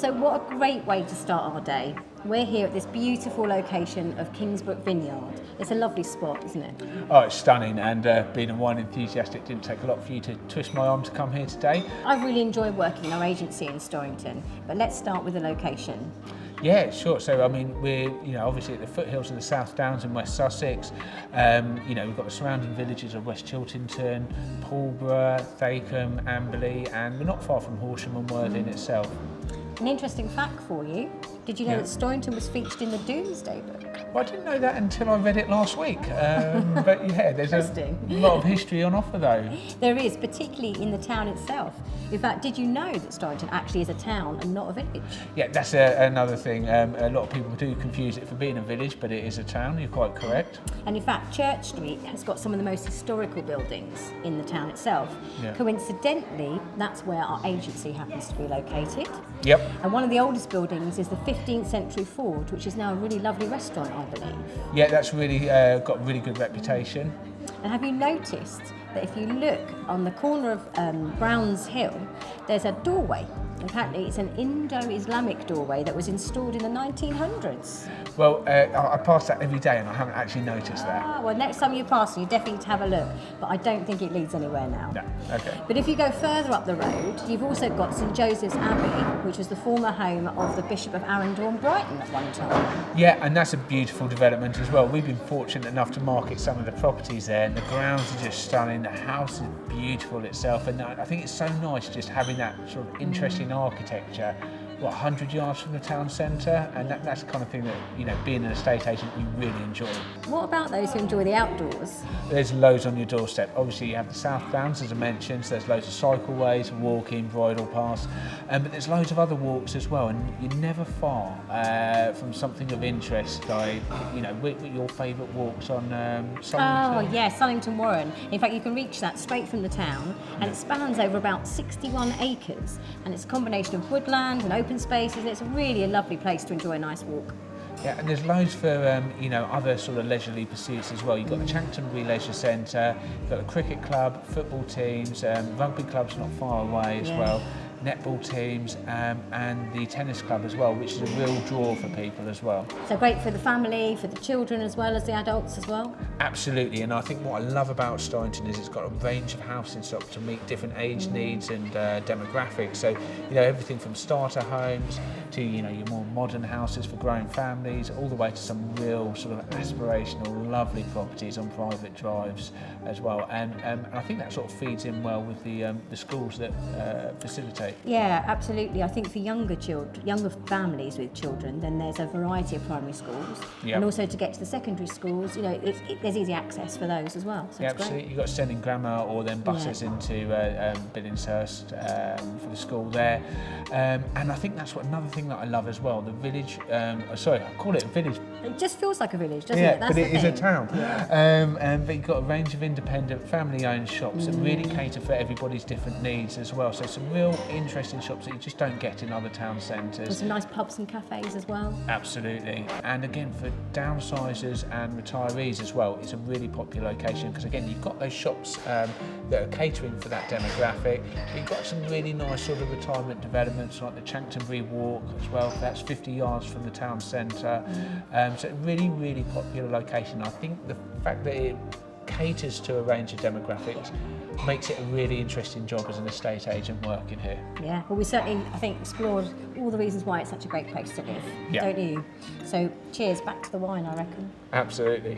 So what a great way to start our day. We're here at this beautiful location of Kinsbrook Vineyard. It's a lovely spot, isn't it? Oh, it's stunning, and being a wine enthusiast, it didn't take a lot for you to twist my arm to come here today. I've really enjoyed working in our agency in Storrington, but let's start with the location. Yeah, sure. So, I mean, we're, obviously at the foothills of the South Downs in West Sussex. We've got the surrounding villages of West Chiltington, Pulborough, Thacombe, Amberley, and we're not far from Horsham and Worthing itself. An interesting fact for you. Did you know that Storrington was featured in the Domesday Book? Well, I didn't know that until I read it last week. But yeah, there's a lot of history on offer though. There is, particularly in the town itself. In fact, did you know that Storrington actually is a town and not a village? Yeah, that's another thing. A lot of people do confuse it for being a village, but it is a town, you're quite correct. And in fact, Church Street has got some of the most historical buildings in the town itself. Yeah. Coincidentally, that's where our agency happens to be located. Yep. And one of the oldest buildings is the 15th century Forge, which is now a really lovely restaurant, I believe. Yeah, that's really got a really good reputation. And have you noticed that if you look on the corner of Brown's Hill, there's a doorway. Apparently it's an Indo-Islamic doorway that was installed in the 1900s. Well, I pass that every day and I haven't actually noticed that. Ah, well, next time you pass, you definitely need to have a look. But I don't think it leads anywhere now. No, okay. But if you go further up the road, you've also got St Joseph's Abbey, which was the former home of the Bishop of Arundel, Brighton at one time. Yeah, and that's a beautiful development as well. We've been fortunate enough to market some of the properties there, and the grounds are just stunning. The house is beautiful itself, and I think it's so nice just having that sort of interesting architecture. 100 yards from the town centre, and that's the kind of thing that, being an estate agent, you really enjoy. What about those who enjoy the outdoors? There's loads on your doorstep. Obviously you have the South Downs, as I mentioned, so there's loads of cycleways, walking, bridle paths, but there's loads of other walks as well, and you're never far from something of interest, like, your favourite walks on Storrington. Oh yeah, Sullington Warren. In fact, you can reach that straight from the town, and it spans over about 61 acres, and it's a combination of woodland and open spaces, and it's really a lovely place to enjoy a nice walk. Yeah, and there's loads for other sort of leisurely pursuits as well. You've got the Chanctonbury Leisure Centre, you've got the cricket club, football teams, rugby clubs not far away as well, netball teams, and the tennis club as well, which is a real draw for people as well. So great for the family, for the children as well as the adults as well? Absolutely, and I think what I love about Storrington is it's got a range of housing stock to meet different age needs and demographics. So, everything from starter homes to, your more modern houses for growing families, all the way to some real sort of aspirational, lovely properties on private drives as well. And I think that sort of feeds in well with the schools that facilitate. Yeah, absolutely. I think for younger families with children, then there's a variety of primary schools, and also to get to the secondary schools, there's easy access for those as well. So yeah, it's absolutely. great. You've got sending grammar or then buses into Billingshurst for the school there, and I think that's another thing that I love as well. The village. I call it a village. It just feels like a village, doesn't it? That's but it is a town. But you've got a range of independent, family-owned shops that really cater for everybody's different needs as well. So some real interesting shops that you just don't get in other town centres. There's some nice pubs and cafes as well. Absolutely. And again, for downsizers and retirees as well, it's a really popular location because again, you've got those shops that are catering for that demographic. You've got some really nice sort of retirement developments like the Chanctonbury Walk as well. That's 50 yards from the town centre. So really, really popular location. I think the fact that it caters to a range of demographics makes it a really interesting job as an estate agent working here. Yeah, well, we certainly, I think, explored all the reasons why it's such a great place to live, don't you? So cheers, back to the wine, I reckon. Absolutely.